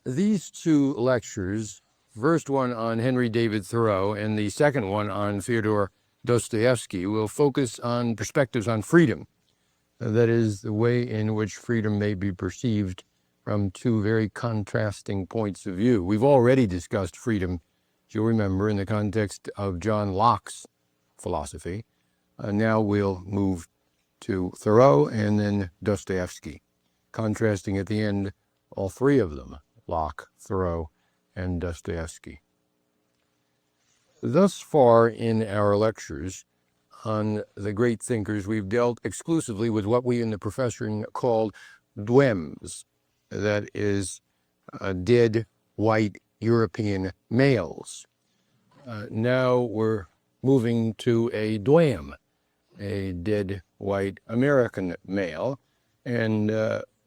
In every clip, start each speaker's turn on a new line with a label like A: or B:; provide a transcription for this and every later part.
A: These two lectures, first one on Henry David Thoreau and the second one on Fyodor Dostoevsky, will focus on perspectives on freedom. That is, the way in which freedom may be perceived from two very contrasting points of view. We've already discussed freedom, as you'll remember, in the context of John Locke's philosophy. Now we'll move to Thoreau and then Dostoevsky, contrasting at the end all three of them, Locke, Thoreau, and Dostoevsky. Thus far in our lectures on the great thinkers, we've dealt exclusively with what we in the profession called dwems, that is, dead white European males. Now we're moving to a dwam, a dead white American male, and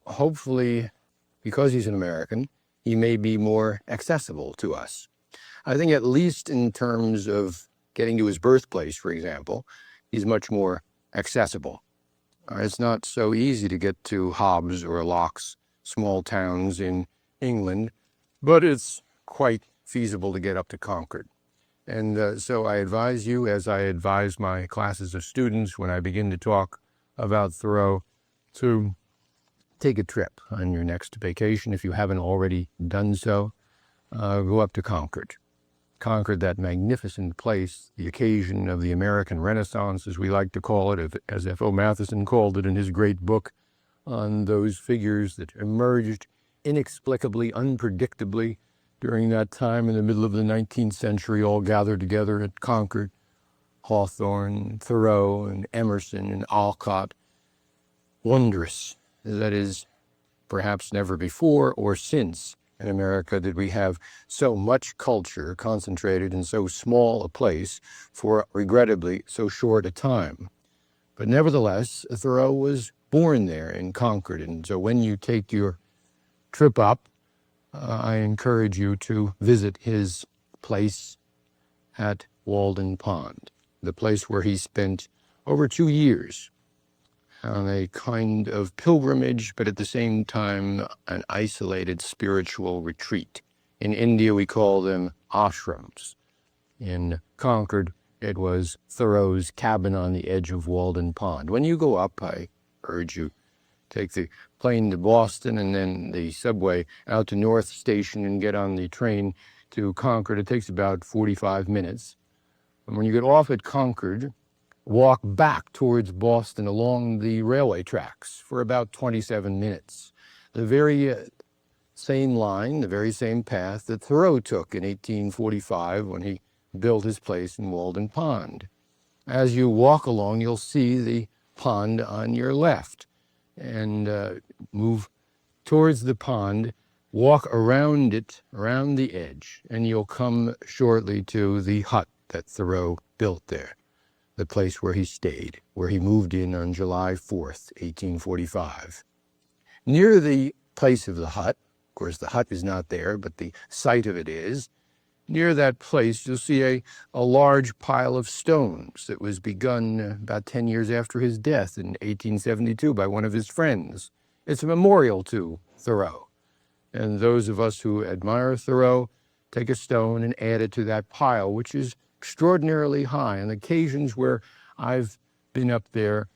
A: hopefully, because he's an American, he may be more accessible to us. I think at least in terms of getting to his birthplace, for example, he's much more accessible. It's not so easy to get to Hobbs or Locke's small towns in England, but it's quite feasible to get up to Concord. And so I advise you, as I advise my classes of students when I begin to talk about Thoreau, to take a trip on your next vacation. If you haven't already done so, go up to Concord. Concord, that magnificent place, the occasion of the American Renaissance, as we like to call it, as F.O. Matheson called it in his great book on those figures that emerged inexplicably, unpredictably during that time in the middle of the 19th century, all gathered together at Concord. Hawthorne, Thoreau, and Emerson, and Alcott. Wondrous. That is, perhaps never before or since in America did we have so much culture concentrated in so small a place for, regrettably, so short a time. But nevertheless, Thoreau was born there in Concord, and so when you take your trip up, I encourage you to visit his place at Walden Pond, the place where he spent over 2 years on a kind of pilgrimage, but at the same time an isolated spiritual retreat. In India, we call them ashrams. In Concord, it was Thoreau's cabin on the edge of Walden Pond. When you go up, I urge you, take the plane to Boston and then the subway out to North Station and get on the train to Concord. It takes about 45 minutes. And when you get off at Concord, walk back towards Boston along the railway tracks for about 27 minutes. The very same line, the very same path that Thoreau took in 1845 when he built his place in Walden Pond. As you walk along, you'll see the pond on your left, and move towards the pond, walk around it, around the edge, and you'll come shortly to the hut that Thoreau built there, the place where he stayed, where he moved in on July 4th, 1845. Near the place of the hut, of course the hut is not there, but the site of it is, near that place you'll see a large pile of stones that was begun about 10 years after his death in 1872 by one of his friends. It's a memorial to Thoreau. And those of us who admire Thoreau take a stone and add it to that pile, which is extraordinarily high. On occasions where I've been up there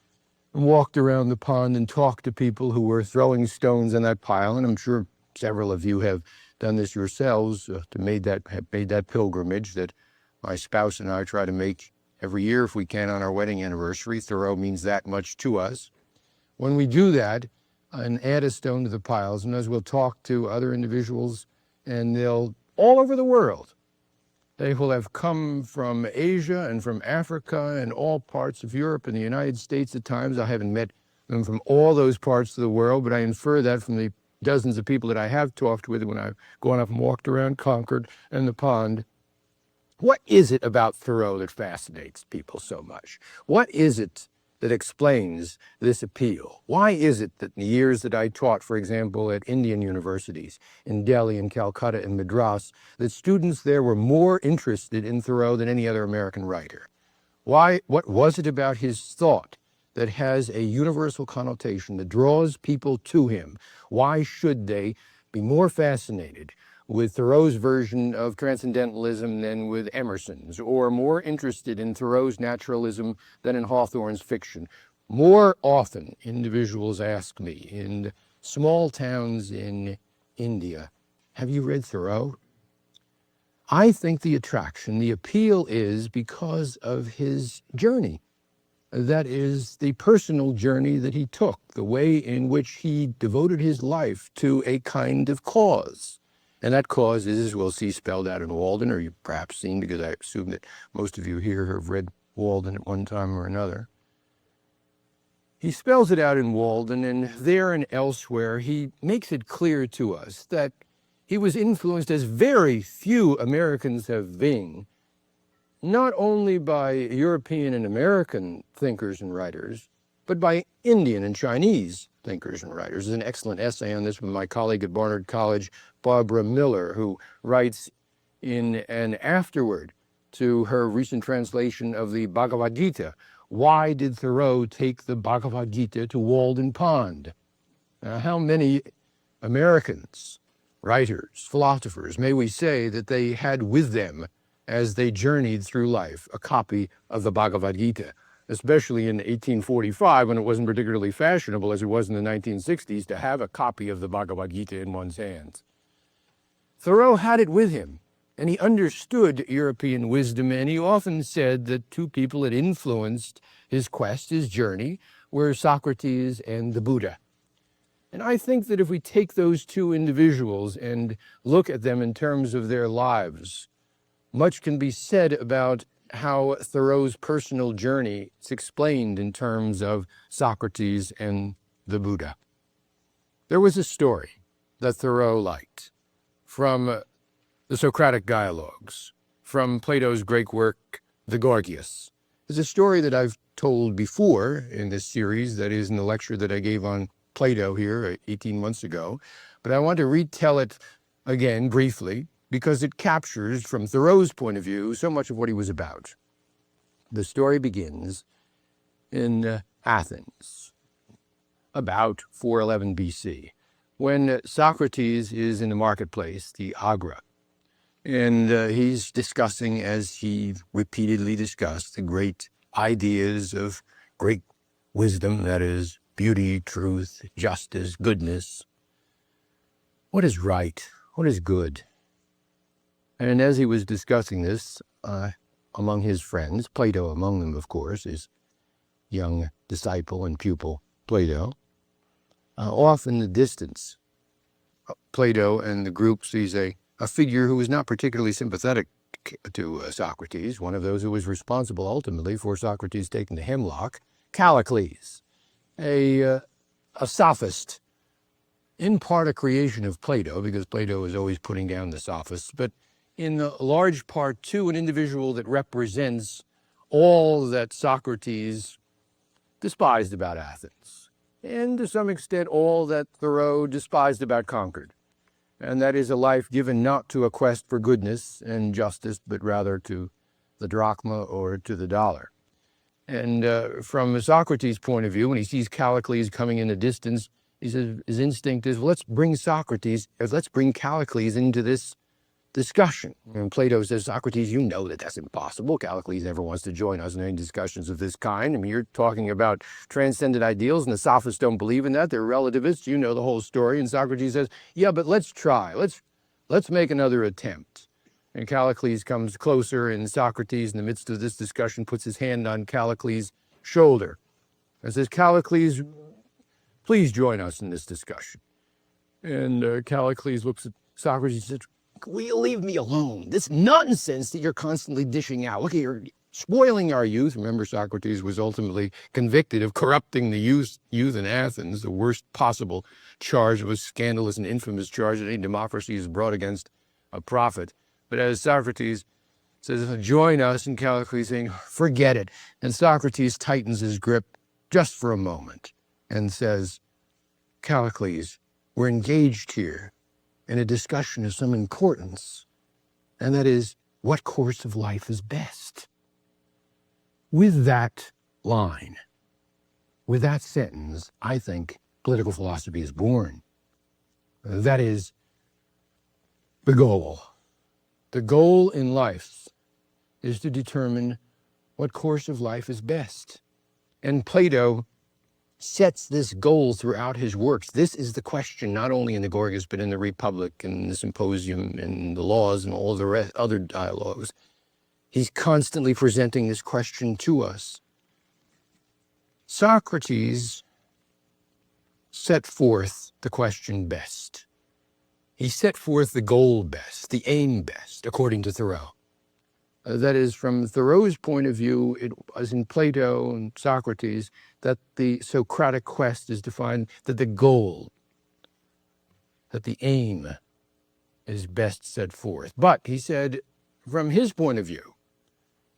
A: and walked around the pond and talked to people who were throwing stones in that pile, and I'm sure several of you have done this yourselves, have made that pilgrimage that my spouse and I try to make every year if we can on our wedding anniversary. Thoreau means that much to us. When we do that and add a stone to the piles, and as we'll talk to other individuals, and they'll all over the world, they will have come from Asia and from Africa and all parts of Europe and the United States at times. I haven't met them from all those parts of the world, but I infer that from the dozens of people that I have talked with when I've gone up and walked around Concord and the pond. What is it about Thoreau that fascinates people so much? What is it that explains this appeal? Why is it that in the years that I taught, for example, at Indian universities in Delhi and Calcutta and Madras, that students there were more interested in Thoreau than any other American writer? Why? What was it about his thought that has a universal connotation that draws people to him? Why should they be more fascinated with Thoreau's version of transcendentalism than with Emerson's, or more interested in Thoreau's naturalism than in Hawthorne's fiction. More often, individuals ask me in small towns in India, have you read Thoreau? I think the attraction, the appeal is because of his journey. That is the personal journey that he took, the way in which he devoted his life to a kind of cause. And that cause is, as we'll see spelled out in Walden, or you've perhaps seen, because I assume that most of you here have read Walden at one time or another. He spells it out in Walden, and there and elsewhere, he makes it clear to us that he was influenced, as very few Americans have been, not only by European and American thinkers and writers, but by Indian and Chinese thinkers and writers. There's an excellent essay on this from my colleague at Barnard College, Barbara Miller, who writes in an afterword to her recent translation of the Bhagavad Gita, why did Thoreau take the Bhagavad Gita to Walden Pond? How many Americans, writers, philosophers, may we say that they had with them as they journeyed through life a copy of the Bhagavad Gita, especially in 1845 when it wasn't particularly fashionable as it was in the 1960s to have a copy of the Bhagavad Gita in one's hands. Thoreau had it with him, and he understood European wisdom, and he often said that two people that influenced his quest, his journey, were Socrates and the Buddha. And I think that if we take those two individuals and look at them in terms of their lives, much can be said about how Thoreau's personal journey is explained in terms of Socrates and the Buddha. There was a story that Thoreau liked from the Socratic dialogues, from Plato's great work, The Gorgias. It's a story that I've told before in this series, that is in the lecture that I gave on Plato here 18 months ago, but I want to retell it again briefly, because it captures, from Thoreau's point of view, so much of what he was about. The story begins in Athens, about 411 BC, when Socrates is in the marketplace, the Agora, and he's discussing, as he repeatedly discussed, the great ideas of great wisdom, that is, beauty, truth, justice, goodness. What is right? What is good? And as he was discussing this among his friends, Plato among them, of course, his young disciple and pupil, Plato, off in the distance, Plato and the group sees a figure who was not particularly sympathetic to Socrates, one of those who was responsible ultimately for Socrates taking the hemlock, Callicles, a sophist, in part a creation of Plato, because Plato was always putting down the sophists, but in large part, too, an individual that represents all that Socrates despised about Athens, and to some extent all that Thoreau despised about Concord. And that is a life given not to a quest for goodness and justice, but rather to the drachma or to the dollar. And from Socrates' point of view, when he sees Callicles coming in the distance, he says his instinct is, well, let's bring Callicles into this discussion. And Plato says, Socrates, you know that that's impossible. Callicles never wants to join us in any discussions of this kind. I mean, you're talking about transcendent ideals, and the sophists don't believe in that. They're relativists. You know the whole story. And Socrates says, yeah, but let's try. Let's make another attempt. And Callicles comes closer, and Socrates, in the midst of this discussion, puts his hand on Callicles' shoulder and says, Callicles, please join us in this discussion. And Callicles looks at Socrates and says, will you leave me alone? This nonsense that you're constantly dishing out. Look, you're spoiling our youth. Remember, Socrates was ultimately convicted of corrupting the youth in Athens, the worst possible charge. It was scandalous and infamous charge that any democracy is brought against a prophet. But as Socrates says, join us, and Callicles saying, forget it. And Socrates tightens his grip just for a moment and says, Callicles, we're engaged here in a discussion of some importance, and that is, what course of life is best? With that line, with that sentence, I think political philosophy is born. That is, the goal. The goal in life is to determine what course of life is best. And Plato sets this goal throughout his works. This is the question, not only in the Gorgias, but in the Republic and the Symposium and the Laws and all the other dialogues. He's constantly presenting this question to us. Socrates set forth the question best. He set forth the goal best, the aim best, according to Thoreau. That is, from Thoreau's point of view, it was in Plato and Socrates that the Socratic quest is defined, that the goal, that the aim is best set forth. But, he said, from his point of view,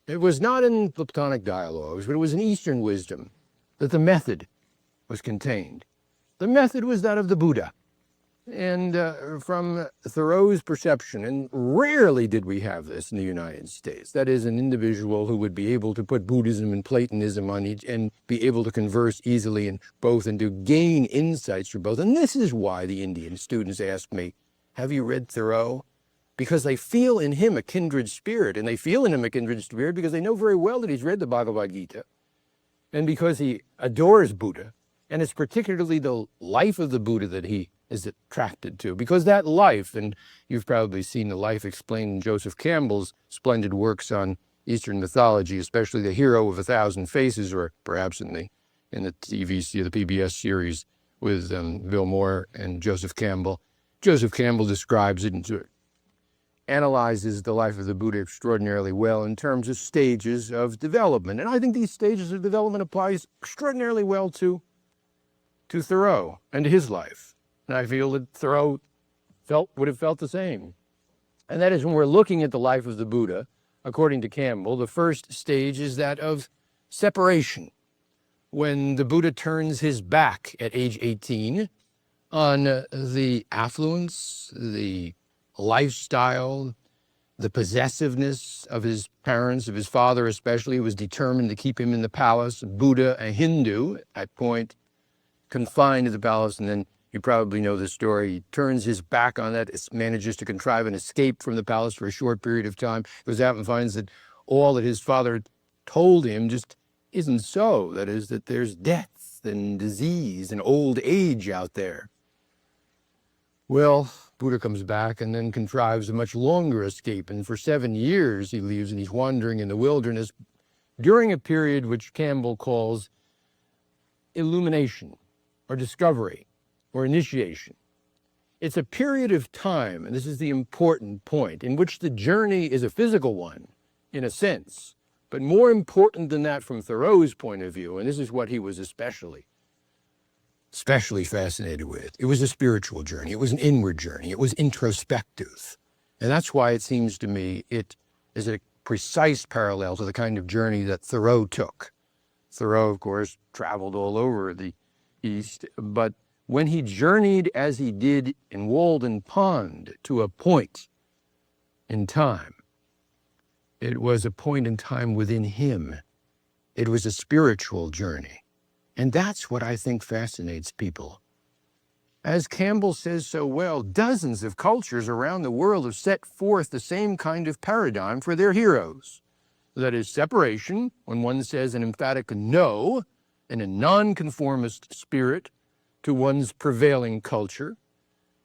A: it was not in Platonic dialogues, but it was in Eastern wisdom that the method was contained. The method was that of the Buddha. And from Thoreau's perception, and rarely did we have this in the United States, that is, an individual who would be able to put Buddhism and Platonism on each and be able to converse easily in both and to gain insights from both. And this is why the Indian students ask me, have you read Thoreau? Because they feel in him a kindred spirit, and they feel in him a kindred spirit because they know very well that he's read the Bhagavad Gita, and because he adores Buddha, and it's particularly the life of the Buddha that he is attracted to, because that life, and you've probably seen the life explained in Joseph Campbell's splendid works on Eastern mythology, especially the Hero of a Thousand Faces, or perhaps in the the PBS series with Bill Moore and Joseph Campbell. Joseph Campbell describes it and analyzes the life of the Buddha extraordinarily well in terms of stages of development. And I think these stages of development applies extraordinarily well to Thoreau and to his life. And I feel that Thoreau would have felt the same. And that is, when we're looking at the life of the Buddha, according to Campbell, the first stage is that of separation. When the Buddha turns his back at age 18 on the affluence, the lifestyle, the possessiveness of his parents, of his father especially, who was determined to keep him in the palace. Buddha, a Hindu, at that point, confined to the palace, and then you probably know the story. He turns his back on that, manages to contrive an escape from the palace for a short period of time, goes out and finds that all that his father told him just isn't so. That is, that there's death and disease and old age out there. Well, Buddha comes back and then contrives a much longer escape, and for 7 years he leaves, and he's wandering in the wilderness during a period which Campbell calls illumination or discovery or initiation. It's a period of time, and this is the important point, in which the journey is a physical one, in a sense, but more important than that from Thoreau's point of view, and this is what he was especially fascinated with. It was a spiritual journey. It was an inward journey. It was introspective. And that's why it seems to me it is a precise parallel to the kind of journey that Thoreau took. Thoreau, of course, traveled all over the East, but when he journeyed as he did in Walden Pond to a point in time, it was a point in time within him. It was a spiritual journey. And that's what I think fascinates people. As Campbell says so well, dozens of cultures around the world have set forth the same kind of paradigm for their heroes. That is, separation, when one says an emphatic no, in a nonconformist spirit to one's prevailing culture,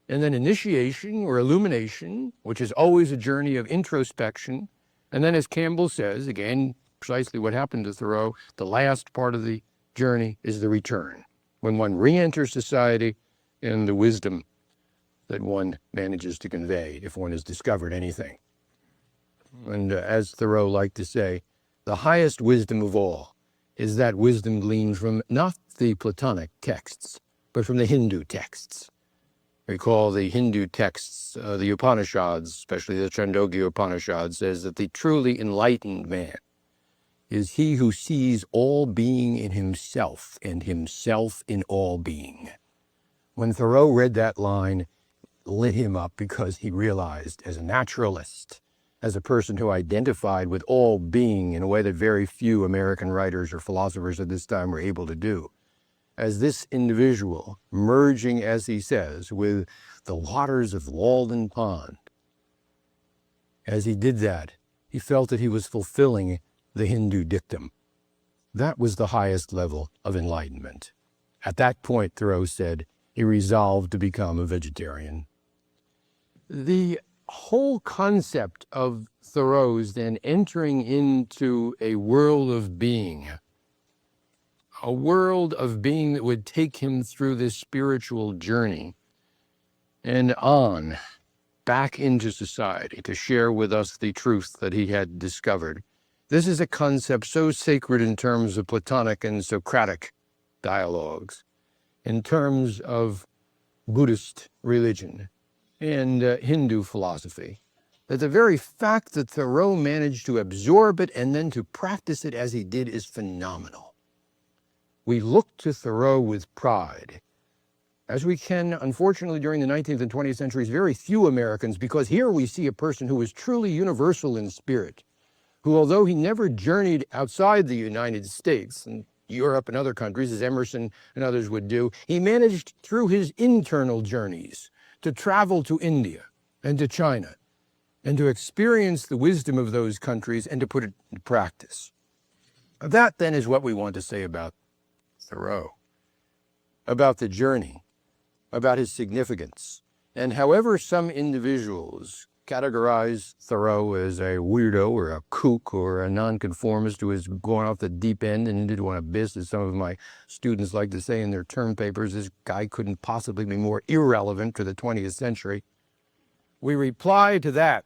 A: and then initiation or illumination, which is always a journey of introspection, and then, as Campbell says, again, precisely what happened to Thoreau, the last part of the journey is the return, when one re-enters society and the wisdom that one manages to convey if one has discovered anything. And as Thoreau liked to say, the highest wisdom of all is that wisdom gleaned from not the Platonic texts, but from the Hindu texts. Recall the Hindu texts, the Upanishads, especially the Chandogya Upanishad, says that the truly enlightened man is he who sees all being in himself and himself in all being. When Thoreau read that line, it lit him up, because he realized, as a naturalist, as a person who identified with all being in a way that very few American writers or philosophers at this time were able to do, as this individual, merging, as he says, with the waters of Walden Pond, As he did that, he felt that he was fulfilling the Hindu dictum. That was the highest level of enlightenment. At that point, Thoreau said, he resolved to become a vegetarian. The whole concept of Thoreau's then entering into a world of being, that would take him through this spiritual journey and on back into society to share with us the truth that he had discovered. This is a concept so sacred in terms of Platonic and Socratic dialogues, in terms of Buddhist religion and Hindu philosophy, that the very fact that Thoreau managed to absorb it and then to practice it as he did is phenomenal. We look to Thoreau with pride, as we can, unfortunately, during the 19th and 20th centuries, very few Americans, because here we see a person who was truly universal in spirit, who, although he never journeyed outside the United States and Europe and other countries, as Emerson and others would do, he managed, through his internal journeys, to travel to India and to China and to experience the wisdom of those countries and to put it into practice. That, then, is what we want to say about Thoreau, about the journey, about his significance. And however some individuals categorize Thoreau as a weirdo or a kook or a nonconformist who has gone off the deep end and into an abyss, as some of my students like to say in their term papers, this guy couldn't possibly be more irrelevant to the 20th century. We reply to that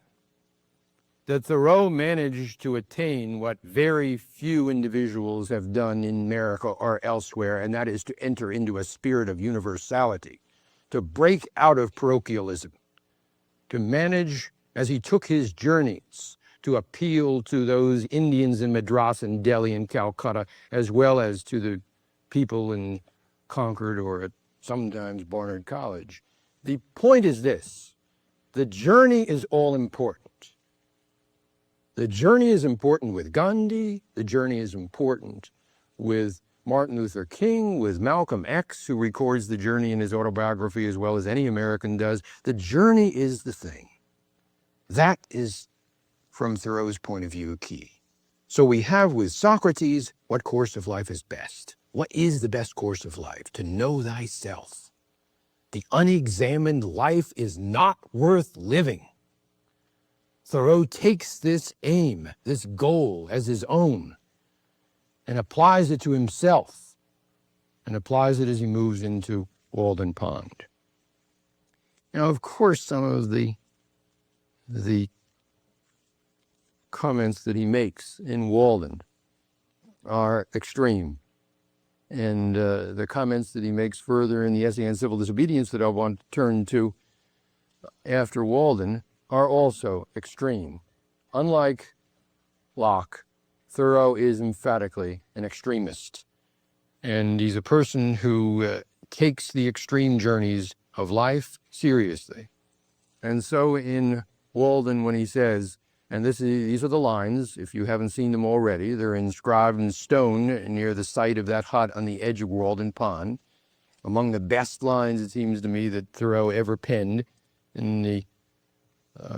A: Thoreau managed to attain what very few individuals have done in America or elsewhere, and that is to enter into a spirit of universality, to break out of parochialism, to manage, as he took his journeys, to appeal to those Indians in Madras and Delhi and Calcutta, as well as to the people in Concord or at sometimes Barnard College. The point is this: the journey is all important. The journey is important with Gandhi. The journey is important with Martin Luther King, with Malcolm X, who records the journey in his autobiography as well as any American does. The journey is the thing. That is, from Thoreau's point of view, key. So we have with Socrates, what course of life is best? What is the best course of life? To know thyself. The unexamined life is not worth living. Thoreau takes this aim, this goal, as his own, and applies it to himself, and applies it as he moves into Walden Pond. Now, of course, some of the comments that he makes in Walden are extreme. And the comments that he makes further in the essay on civil disobedience that I want to turn to after Walden are also extreme. Unlike Locke, Thoreau is emphatically an extremist. And he's a person who takes the extreme journeys of life seriously. And so in Walden, when he says, and these are the lines, if you haven't seen them already, they're inscribed in stone near the site of that hut on the edge of Walden Pond. Among the best lines, it seems to me, that Thoreau ever penned in the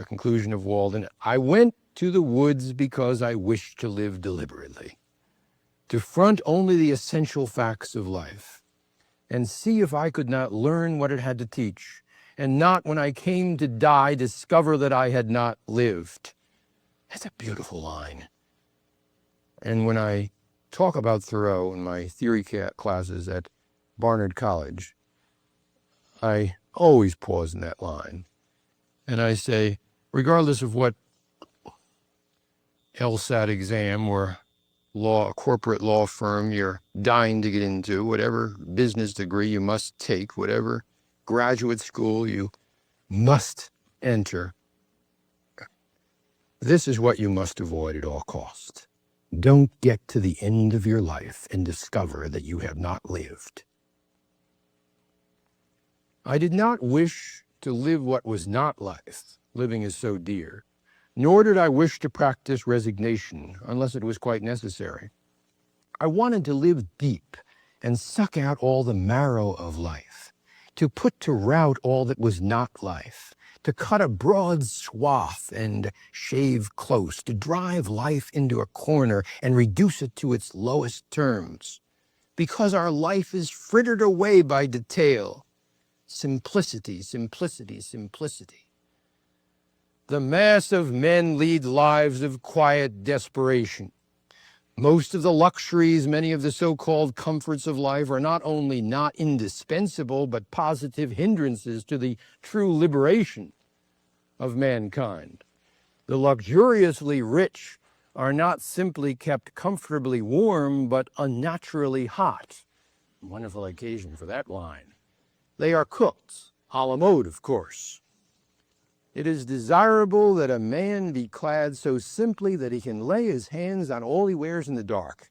A: conclusion of Walden. I went to the woods because I wished to live deliberately, to front only the essential facts of life, and see if I could not learn what it had to teach, and not, when I came to die, discover that I had not lived. That's a beautiful line. And when I talk about Thoreau in my theory classes at Barnard College, I always pause in that line. And I say, regardless of what LSAT exam or corporate law firm you're dying to get into, whatever business degree you must take, whatever graduate school you must enter, this is what you must avoid at all costs. Don't get to the end of your life and discover that you have not lived. I did not wish to live what was not life. Living is so dear. Nor did I wish to practice resignation, unless it was quite necessary. I wanted to live deep and suck out all the marrow of life, to put to rout all that was not life, to cut a broad swath and shave close, to drive life into a corner and reduce it to its lowest terms. Because our life is frittered away by detail. Simplicity, simplicity, simplicity. The mass of men lead lives of quiet desperation. Most of the luxuries, many of the so-called comforts of life are not only not indispensable, but positive hindrances to the true liberation of mankind. The luxuriously rich are not simply kept comfortably warm, but unnaturally hot. Wonderful occasion for that line. They are cooked, a la mode, of course. It is desirable that a man be clad so simply that he can lay his hands on all he wears in the dark.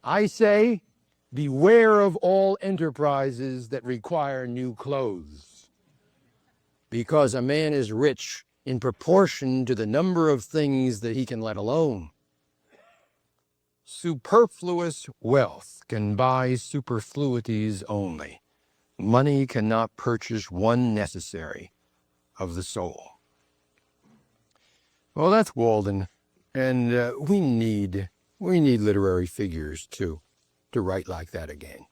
A: I say, beware of all enterprises that require new clothes. Because a man is rich in proportion to the number of things that he can let alone. Superfluous wealth can buy superfluities only. Money cannot purchase one necessary of the soul. Well, that's Walden, and we need literary figures to write like that again.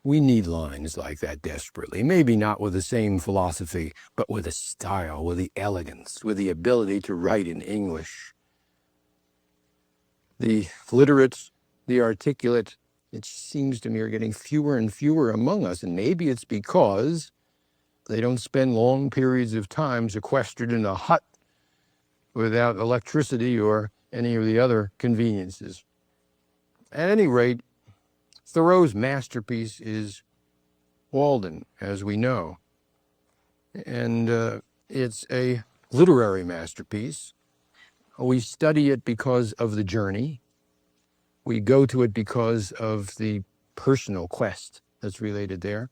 A: We need lines like that desperately, maybe not with the same philosophy, but with a style, with the elegance, with the ability to write in English. The literate, the articulate, it seems to me are getting fewer and fewer among us, and maybe it's because they don't spend long periods of time sequestered in a hut without electricity or any of the other conveniences. At any rate, Thoreau's masterpiece is Walden, as we know. And it's a literary masterpiece. We study it because of the journey. We go to it because of the personal quest that's related there.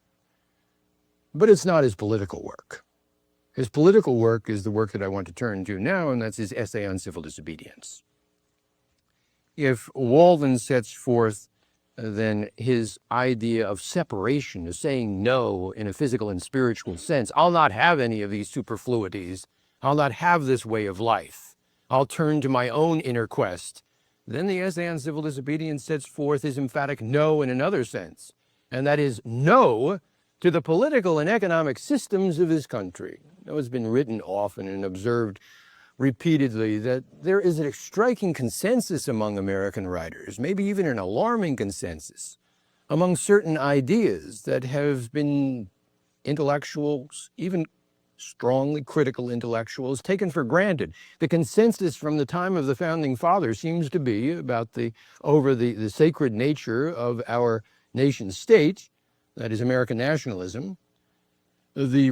A: But it's not his political work. His political work is the work that I want to turn to now, and that's his essay on civil disobedience. If Walden sets forth then his idea of separation, of saying no in a physical and spiritual sense, I'll not have any of these superfluities. I'll not have this way of life. I'll turn to my own inner quest. Then the essay on civil disobedience sets forth his emphatic no in another sense, and that is no to the political and economic systems of his country. It's been written often and observed repeatedly that there is a striking consensus among American writers, maybe even an alarming consensus, among certain ideas that have been intellectuals, even strongly critical intellectuals, taken for granted. The consensus from the time of the Founding Fathers seems to be about over the sacred nature of our nation state, that is American nationalism, the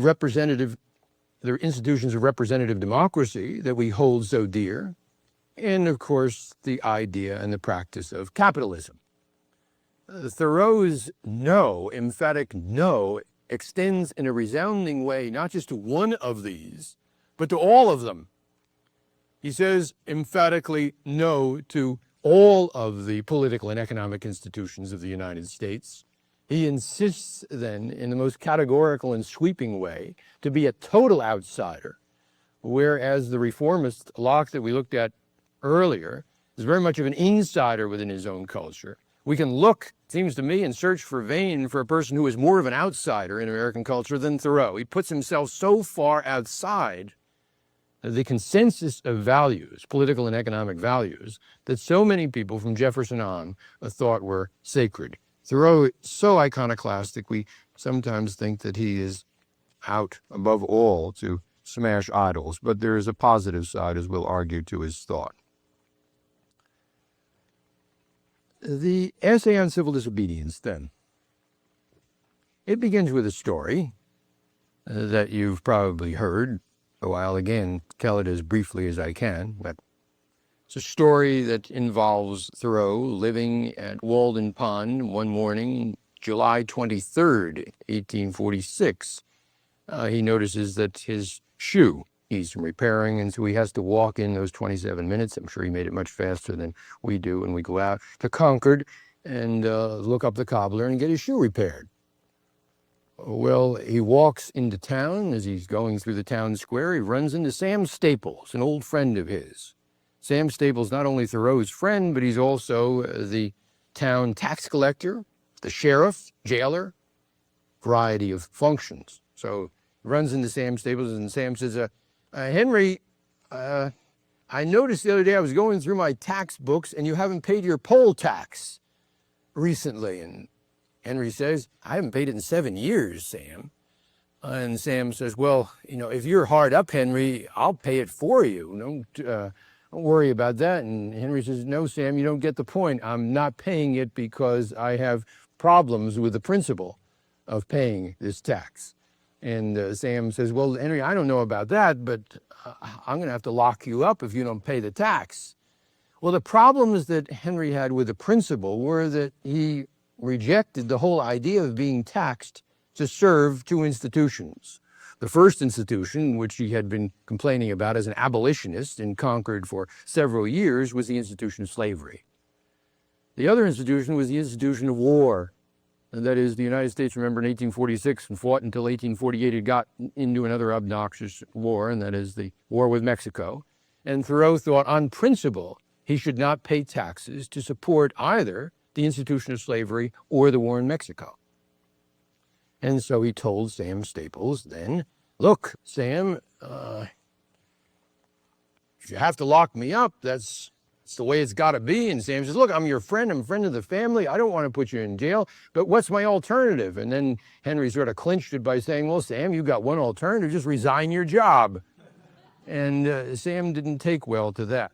A: institutions of representative democracy that we hold so dear, and of course the idea and the practice of capitalism. Thoreau's no, emphatic no, extends in a resounding way not just to one of these, but to all of them. He says emphatically no to all of the political and economic institutions of the United States. He insists then, in the most categorical and sweeping way, to be a total outsider, whereas the reformist Locke that we looked at earlier is very much of an insider within his own culture. We can look, it seems to me, and search for vain for a person who is more of an outsider in American culture than Thoreau. He puts himself so far outside the consensus of values, political and economic values, that so many people from Jefferson on thought were sacred. Thoreau is so iconoclastic, we sometimes think that he is out above all to smash idols, but there is a positive side, as we'll argue, to his thought. The essay on civil disobedience, then, it begins with a story that you've probably heard, though I'll again tell it as briefly as I can, but it's a story that involves Thoreau living at Walden Pond one morning, July 23rd, 1846. He notices that his shoe needs some repairing, and so he has to walk in those 27 minutes. I'm sure he made it much faster than we do when we go out to Concord and look up the cobbler and get his shoe repaired. Well, he walks into town. As he's going through the town square, he runs into Sam Staples, an old friend of his. Sam Staples, not only Thoreau's friend, but he's also the town tax collector, the sheriff, jailer, variety of functions. So he runs into Sam Staples, and Sam says, Henry, I noticed the other day I was going through my tax books, and you haven't paid your poll tax recently. And Henry says, I haven't paid it in 7 years, Sam. And Sam says, well, if you're hard up, Henry, I'll pay it for you. Don't worry about that. And Henry says, no, Sam, you don't get the point. I'm not paying it because I have problems with the principle of paying this tax. And Sam says, well, Henry, I don't know about that, but I'm going to have to lock you up if you don't pay the tax. Well, the problems that Henry had with the principle were that he rejected the whole idea of being taxed to serve two institutions. The first institution, which he had been complaining about as an abolitionist in Concord for several years, was the institution of slavery. The other institution was the institution of war. And that is, the United States, remember, in 1846 and fought until 1848, it got into another obnoxious war, and that is the war with Mexico. And Thoreau thought, on principle, he should not pay taxes to support either the institution of slavery or the war in Mexico. And so he told Sam Staples then, look, Sam, if you have to lock me up, that's the way it's got to be. And Sam says, look, I'm your friend. I'm a friend of the family. I don't want to put you in jail, but what's my alternative? And then Henry sort of clinched it by saying, well, Sam, you've got one alternative, just resign your job. And Sam didn't take well to that.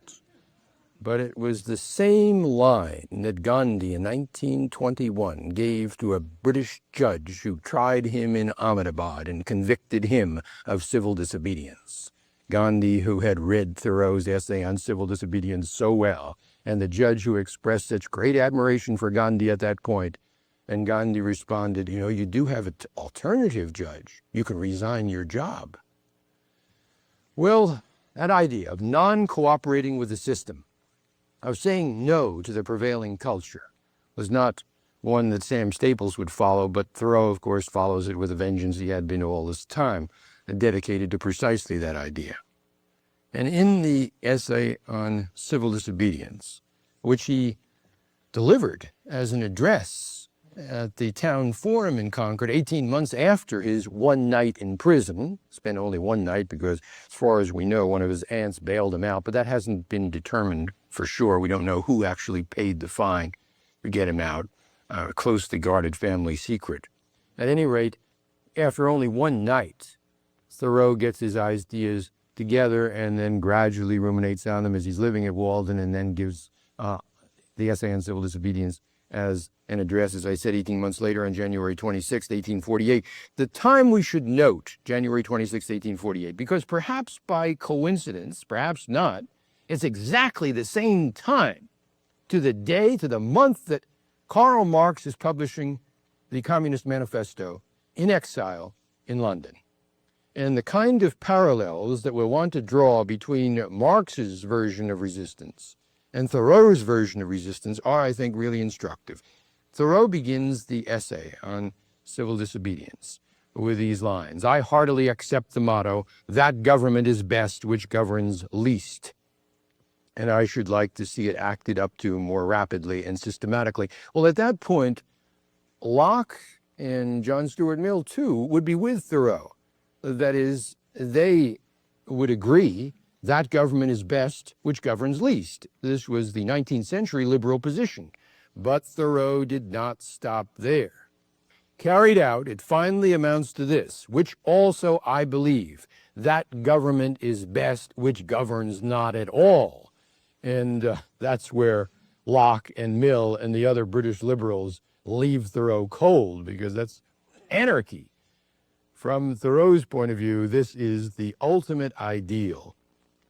A: But it was the same line that Gandhi in 1921 gave to a British judge who tried him in Ahmedabad and convicted him of civil disobedience. Gandhi, who had read Thoreau's essay on civil disobedience so well, and the judge who expressed such great admiration for Gandhi at that point. And Gandhi responded, you do have an alternative, Judge. You can resign your job. Well, that idea of non-cooperating with the system, of saying no to the prevailing culture, was not one that Sam Staples would follow, but Thoreau, of course, follows it with a vengeance. He had been all this time, dedicated to precisely that idea. And in the essay on civil disobedience, which he delivered as an address at the town forum in Concord 18 months after his one night in prison, spent only one night because, as far as we know, one of his aunts bailed him out, but that hasn't been determined for sure. We don't know who actually paid the fine to get him out, a closely guarded family secret. At any rate, after only one night, Thoreau gets his ideas together and then gradually ruminates on them as he's living at Walden, and then gives the essay on civil disobedience as an address, as I said, 18 months later on January 26, 1848. The time we should note, January 26, 1848, because perhaps by coincidence, perhaps not, it's exactly the same time to the day, to the month that Karl Marx is publishing the Communist Manifesto in exile in London. And the kind of parallels that we'll want to draw between Marx's version of resistance and Thoreau's version of resistance are, I think, really instructive. Thoreau begins the essay on civil disobedience with these lines: I heartily accept the motto, that government is best which governs least. And I should like to see it acted up to more rapidly and systematically. Well, at that point, Locke and John Stuart Mill, too, would be with Thoreau. That is, they would agree that government is best which governs least. This was the 19th century liberal position. But Thoreau did not stop there. Carried out, it finally amounts to this, which also I believe, that government is best which governs not at all. And that's where Locke and Mill and the other British liberals leave Thoreau cold, because that's anarchy. From Thoreau's point of view, this is the ultimate ideal.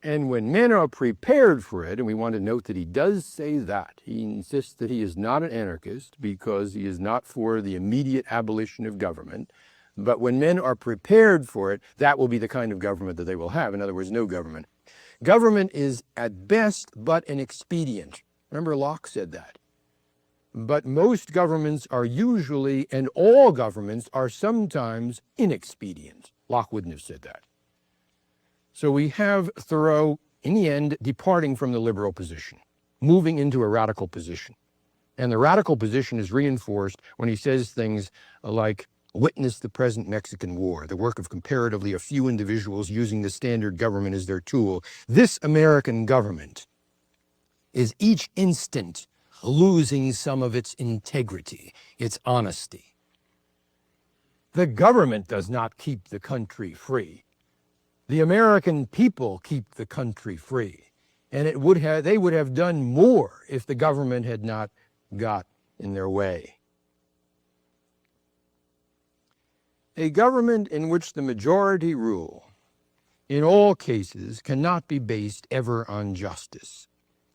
A: And when men are prepared for it, and we want to note that he does say that, he insists that he is not an anarchist because he is not for the immediate abolition of government. But when men are prepared for it, that will be the kind of government that they will have. In other words, no government. Government is at best but an expedient. Remember, Locke said that. but most governments are usually, and all governments are sometimes, inexpedient. Locke wouldn't have said that. So we have Thoreau, in the end, departing from the liberal position, moving into a radical position. And the radical position is reinforced when he says things like, witness the present Mexican War, the work of comparatively a few individuals using the standard government as their tool. This American government is each instant losing some of its integrity, its honesty. The government does not keep the country free. The American people keep the country free. And they would have done more if the government had not got in their way. A government in which the majority rule, in all cases, cannot be based ever on justice.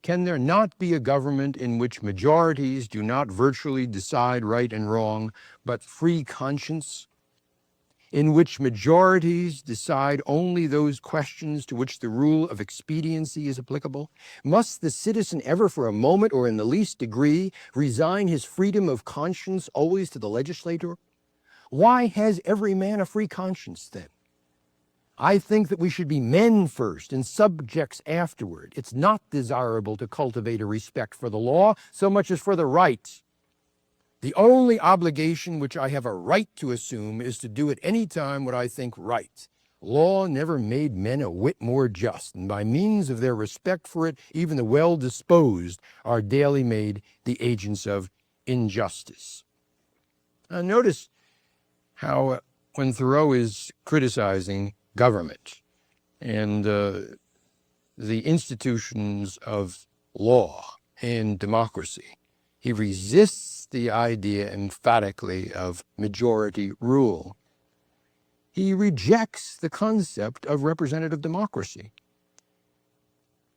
A: Can there not be a government in which majorities do not virtually decide right and wrong, but free conscience? In which majorities decide only those questions to which the rule of expediency is applicable? Must the citizen ever for a moment or in the least degree resign his freedom of conscience always to the legislator? Why has every man a free conscience then? I think that we should be men first and subjects afterward. It's not desirable to cultivate a respect for the law so much as for the right. The only obligation which I have a right to assume is to do at any time what I think right. Law never made men a whit more just, and by means of their respect for it, even the well-disposed are daily made the agents of injustice. Now notice how when Thoreau is criticizing government and the institutions of law and democracy, he resists the idea emphatically of majority rule. He rejects the concept of representative democracy.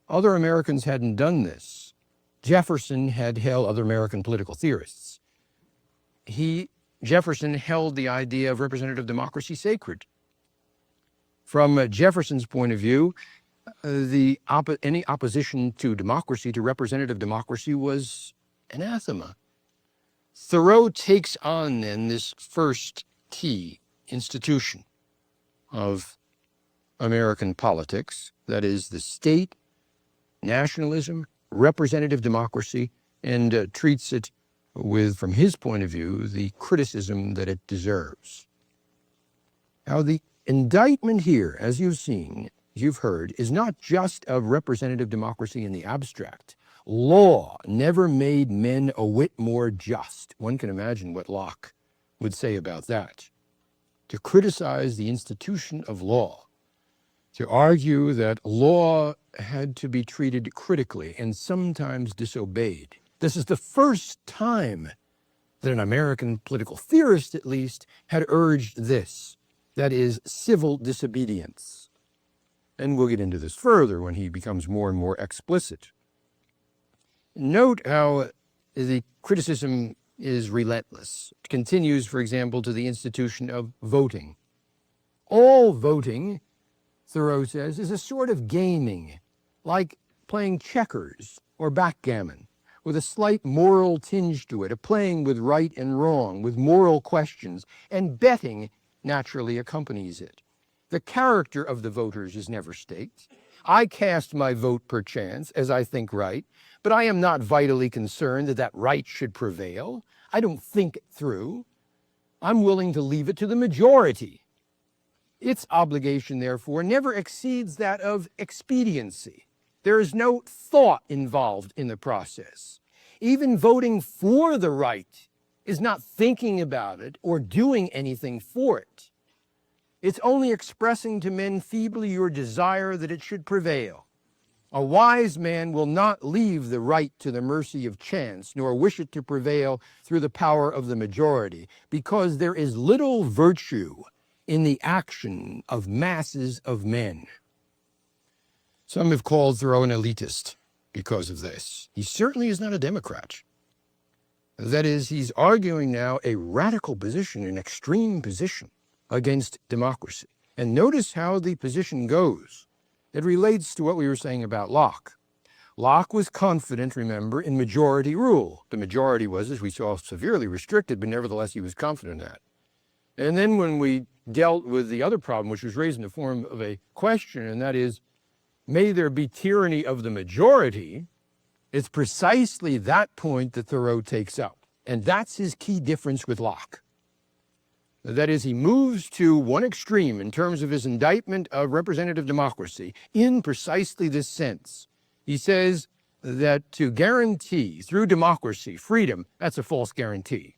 A: Other Americans hadn't done this. Jefferson had held, other American political theorists, Jefferson held the idea of representative democracy sacred. From Jefferson's point of view, any opposition to democracy, to representative democracy, was anathema. Thoreau takes on then this first key institution of American politics, that is the state, nationalism, representative democracy, and treats it with, from his point of view, the criticism that it deserves. Now, the indictment here, as you've heard, is not just of representative democracy in the abstract. Law never made men a whit more just. One can imagine what Locke would say about that. To criticize the institution of law, to argue that law had to be treated critically and sometimes disobeyed. This is the first time that an American political theorist, at least, had urged this, that is, civil disobedience. And we'll get into this further when he becomes more and more explicit. Note how the criticism is relentless. It continues, for example, to the institution of voting. All voting, Thoreau says, is a sort of gaming, like playing checkers or backgammon, with a slight moral tinge to it, a playing with right and wrong, with moral questions, and betting naturally accompanies it. The character of the voters is never staked. I cast my vote per chance, as I think right, but I am not vitally concerned that that right should prevail. I don't think it through. I'm willing to leave it to the majority. Its obligation, therefore, never exceeds that of expediency. There is no thought involved in the process. Even voting for the right is not thinking about it or doing anything for it. It's only expressing to men feebly your desire that it should prevail. A wise man will not leave the right to the mercy of chance, nor wish it to prevail through the power of the majority, because there is little virtue in the action of masses of men. Some have called Thoreau an elitist because of this. He certainly is not a Democrat. That is, he's arguing now a radical position, an extreme position against democracy. And notice how the position goes. It relates to what we were saying about Locke. Locke was confident, remember, in majority rule. The majority was, as we saw, severely restricted, but nevertheless he was confident in that. And then when we dealt with the other problem, which was raised in the form of a question, and that is, may there be tyranny of the majority, it's precisely that point that Thoreau takes up. And that's his key difference with Locke. That is, he moves to one extreme in terms of his indictment of representative democracy in precisely this sense. He says that to guarantee through democracy freedom, that's a false guarantee,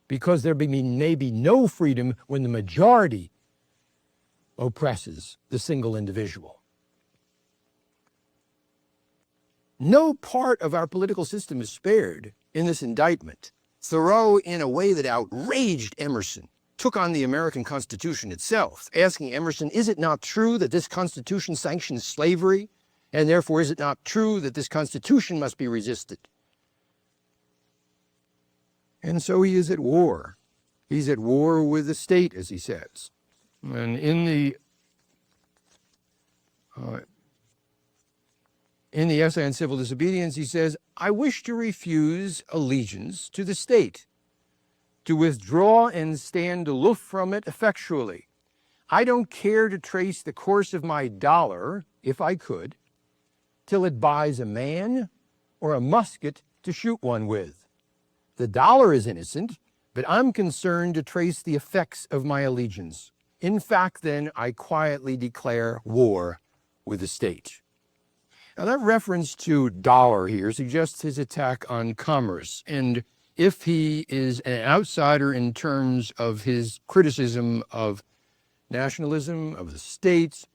A: because there may be no freedom when the majority oppresses the single individual. No part of our political system is spared in this indictment. Thoreau, in a way that outraged Emerson, took on the American Constitution itself, asking Emerson, is it not true that this Constitution sanctions slavery? And therefore, is it not true that this Constitution must be resisted? And so he is at war. He's at war with the state, as he says. And in the essay on civil disobedience, he says, I wish to refuse allegiance to the state, to withdraw and stand aloof from it effectually. I don't care to trace the course of my dollar, if I could, till it buys a man or a musket to shoot one with. The dollar is innocent, but I'm concerned to trace the effects of my allegiance. In fact, then, I quietly declare war with the state. Now, that reference to dollar here suggests his attack on commerce, and if he is an outsider in terms of his criticism of nationalism, of the states,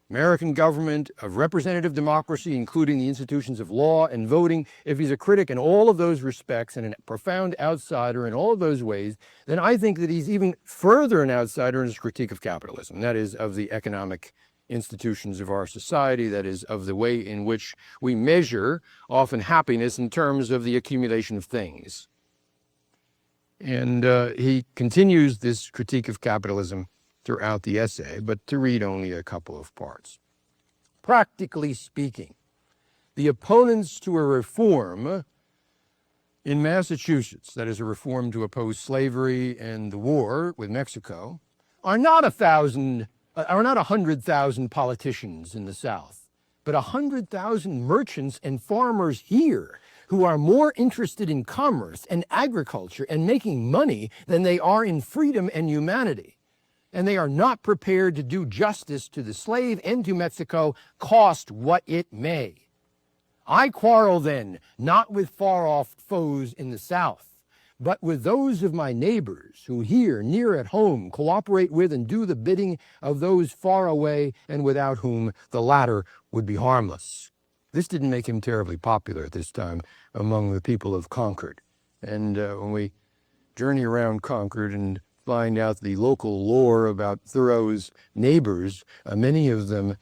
A: American government, of representative democracy, including the institutions of law and voting, if he's a critic in all of those respects and a profound outsider in all of those ways, then I think that he's even further an outsider in his critique of capitalism, that is, of the economic institutions of our society, that is, of the way in which we measure often happiness in terms of the accumulation of things. And he continues this critique of capitalism throughout the essay, but to read only a couple of parts. Practically speaking, the opponents to a reform in Massachusetts, that is a reform to oppose slavery and the war with Mexico, are not 100,000 politicians in the South, but 100,000 merchants and farmers here who are more interested in commerce and agriculture and making money than they are in freedom and humanity. And they are not prepared to do justice to the slave and to Mexico, cost what it may. I quarrel then, not with far-off foes in the South, but with those of my neighbors who here, near at home, cooperate with and do the bidding of those far away and without whom the latter would be harmless. This didn't make him terribly popular at this time among the people of Concord. And when we journey around Concord and find out the local lore about Thoreau's neighbors, many of them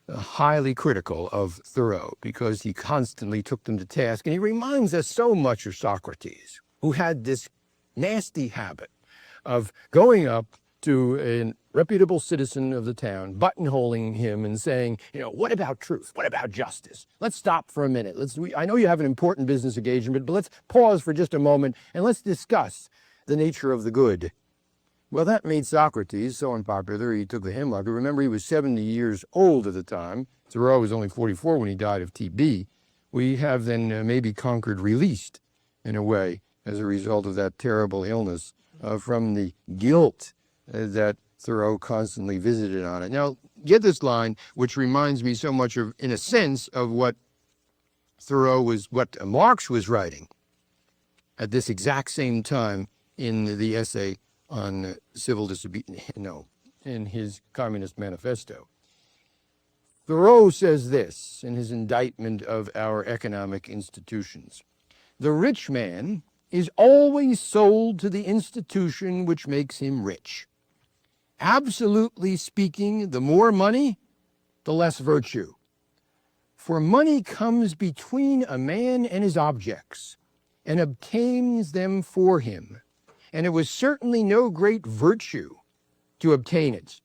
A: highly critical of Thoreau because he constantly took them to task. And he reminds us so much of Socrates, who had this nasty habit of going up to a reputable citizen of the town, buttonholing him and saying, what about truth? What about justice? Let's stop for a minute. I know you have an important business engagement, but let's pause for just a moment and let's discuss the nature of the good. Well, that made Socrates so unpopular, he took the hemlock. Remember, he was 70 years old at the time. Thoreau was only 44 when he died of TB. We have then maybe Concord released, in a way, as a result of that terrible illness, from the guilt that Thoreau constantly visited on it. Now, get this line, which reminds me so much of, in a sense, of what Marx was writing at this exact same time in the essay on civil disobedience, in his Communist Manifesto. Thoreau says this in his indictment of our economic institutions. The rich man is always sold to the institution which makes him rich. Absolutely speaking, the more money, the less virtue. For money comes between a man and his objects and obtains them for him. And it was certainly no great virtue to obtain it.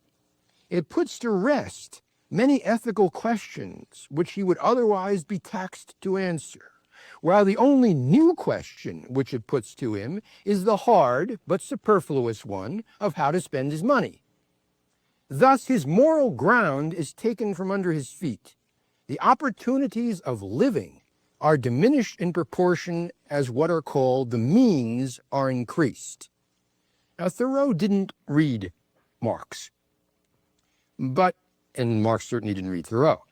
A: It puts to rest many ethical questions which he would otherwise be taxed to answer, while the only new question which it puts to him is the hard but superfluous one of how to spend his money. Thus his moral ground is taken from under his feet. The opportunities of living are diminished in proportion as what are called the means are increased. Now, Thoreau didn't read Marx, and Marx certainly didn't read Thoreau,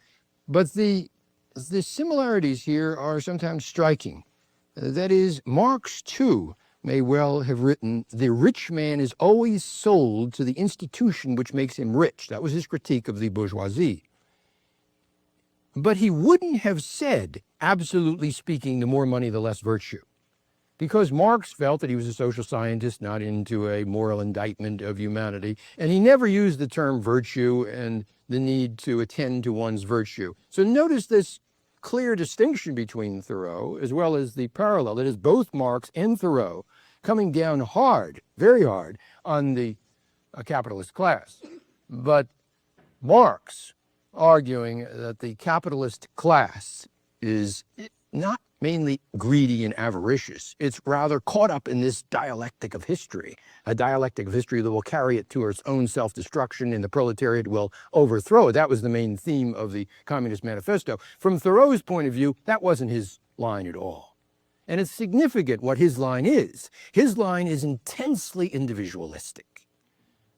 A: but the similarities here are sometimes striking. That is, Marx, too, may well have written, "The rich man is always sold to the institution which makes him rich." That was his critique of the bourgeoisie. But he wouldn't have said, absolutely speaking, the more money, the less virtue, because Marx felt that he was a social scientist, not into a moral indictment of humanity, and he never used the term virtue and the need to attend to one's virtue. So notice this clear distinction between Thoreau as well as the parallel, that is both Marx and Thoreau coming down hard, very hard, on the capitalist class. But Marx arguing that the capitalist class is not mainly greedy and avaricious. It's rather caught up in this dialectic of history, a dialectic of history that will carry it to its own self-destruction, and the proletariat will overthrow it. That was the main theme of the Communist Manifesto. From Thoreau's point of view, that wasn't his line at all. And it's significant what his line is. His line is intensely individualistic.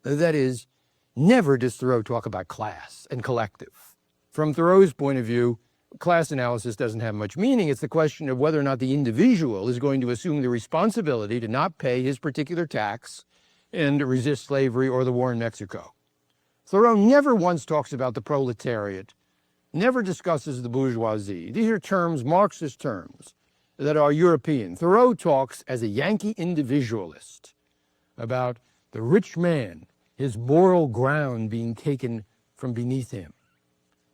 A: That is, never does Thoreau talk about class and collective. From Thoreau's point of view, class analysis doesn't have much meaning. It's the question of whether or not the individual is going to assume the responsibility to not pay his particular tax and to resist slavery or the war in Mexico. Thoreau never once talks about the proletariat, never discusses the bourgeoisie. These are terms, Marxist terms, that are European. Thoreau talks as a Yankee individualist about the rich man, his moral ground being taken from beneath him.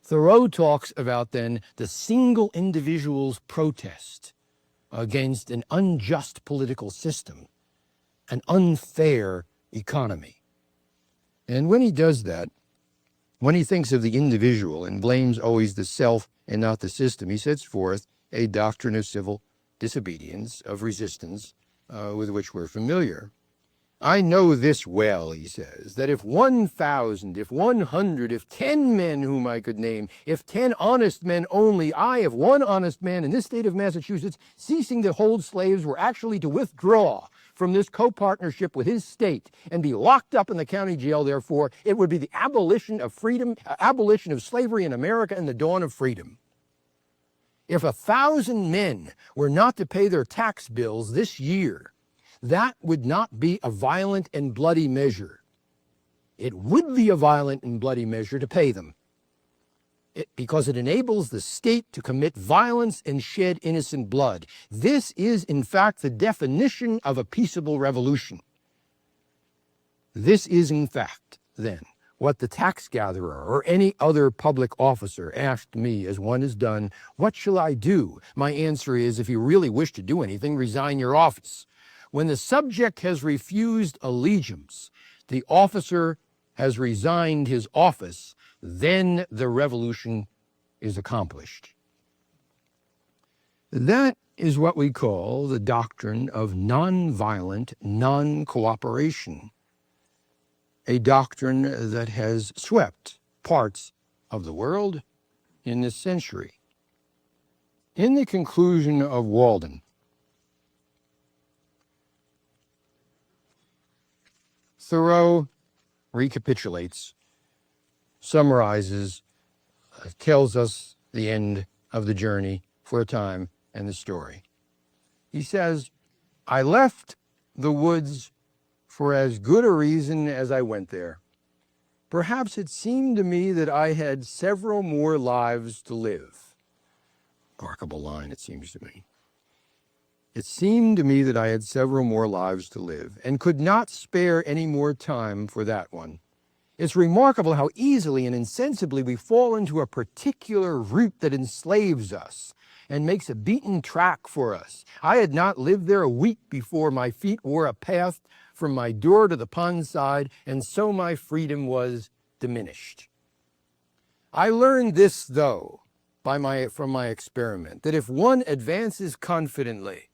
A: Thoreau talks about then the single individual's protest against an unjust political system, an unfair economy. And when he does that, when he thinks of the individual and blames always the self and not the system, he sets forth a doctrine of civil disobedience, of resistance, with which we're familiar. "I know this well," he says, "that if 1,000, if 100, if 10 men whom I could name, if 10 honest men only, I, if one honest man in this state of Massachusetts, ceasing to hold slaves, were actually to withdraw from this co-partnership with his state and be locked up in the county jail, therefore, it would be the abolition of freedom, abolition of slavery in America and the dawn of freedom. If 1,000 men were not to pay their tax bills this year, that would not be a violent and bloody measure. It would be a violent and bloody measure to pay them, because it enables the state to commit violence and shed innocent blood. This is, in fact, the definition of a peaceable revolution. This is, in fact, then, what the tax gatherer or any other public officer asked me as one has done, what shall I do? My answer is, if you really wish to do anything, resign your office. When the subject has refused allegiance, the officer has resigned his office, then the revolution is accomplished. That is what we call the doctrine of nonviolent non-cooperation, a doctrine that has swept parts of the world in this century. In the conclusion of Walden, Thoreau recapitulates, summarizes, tells us the end of the journey for a time and the story. He says, "I left the woods for as good a reason as I went there. Perhaps it seemed to me that I had several more lives to live." Remarkable line, it seems to me. It seemed to me that I had several more lives to live and could not spare any more time for that one. It's remarkable how easily and insensibly we fall into a particular route that enslaves us and makes a beaten track for us. I had not lived there a week before my feet wore a path from my door to the pond side, and so my freedom was diminished. I learned this, though, from my experiment, that if one advances confidently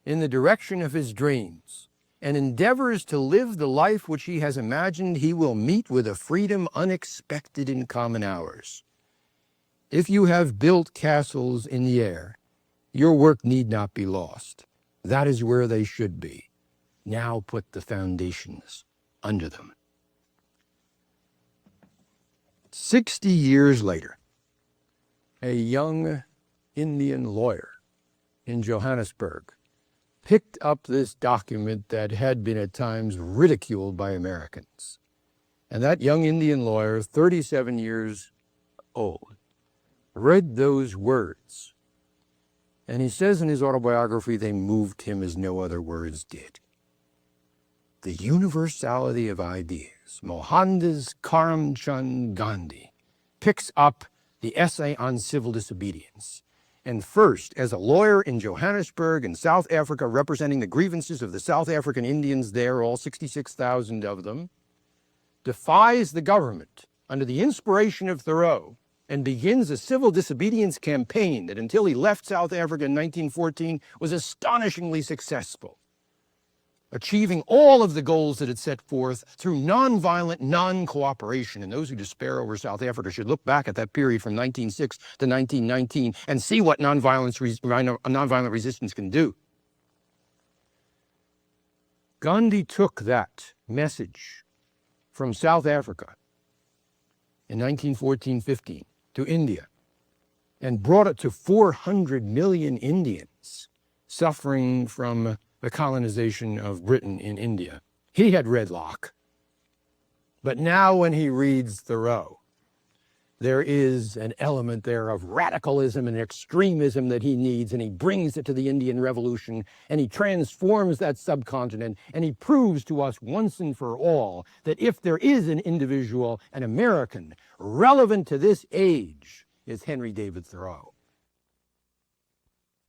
A: in the direction of his dreams and endeavors to live the life which he has imagined, he will meet with a freedom unexpected in common hours. If you have built castles in the air, your work need not be lost. That is where they should be. Now put the foundations under them. 60 years later, a young Indian lawyer in Johannesburg picked up this document that had been at times ridiculed by Americans. And that young Indian lawyer, 37 years old, read those words. And he says in his autobiography, they moved him as no other words did. The universality of ideas. Mohandas Karamchand Gandhi picks up the essay on civil disobedience. And first, as a lawyer in Johannesburg in South Africa, representing the grievances of the South African Indians there, all 66,000 of them, defies the government under the inspiration of Thoreau and begins a civil disobedience campaign that until he left South Africa in 1914 was astonishingly successful, achieving all of the goals that it set forth through nonviolent non-cooperation. And those who despair over South Africa should look back at that period from 1906 to 1919 and see what nonviolent resistance can do. Gandhi took that message from South Africa in 1914-15 to India and brought it to 400 million Indians suffering from the colonization of Britain in India. He had read Locke. But now when he reads Thoreau, there is an element there of radicalism and extremism that he needs, and he brings it to the Indian Revolution, and he transforms that subcontinent, and he proves to us once and for all that if there is an individual, an American, relevant to this age, is Henry David Thoreau.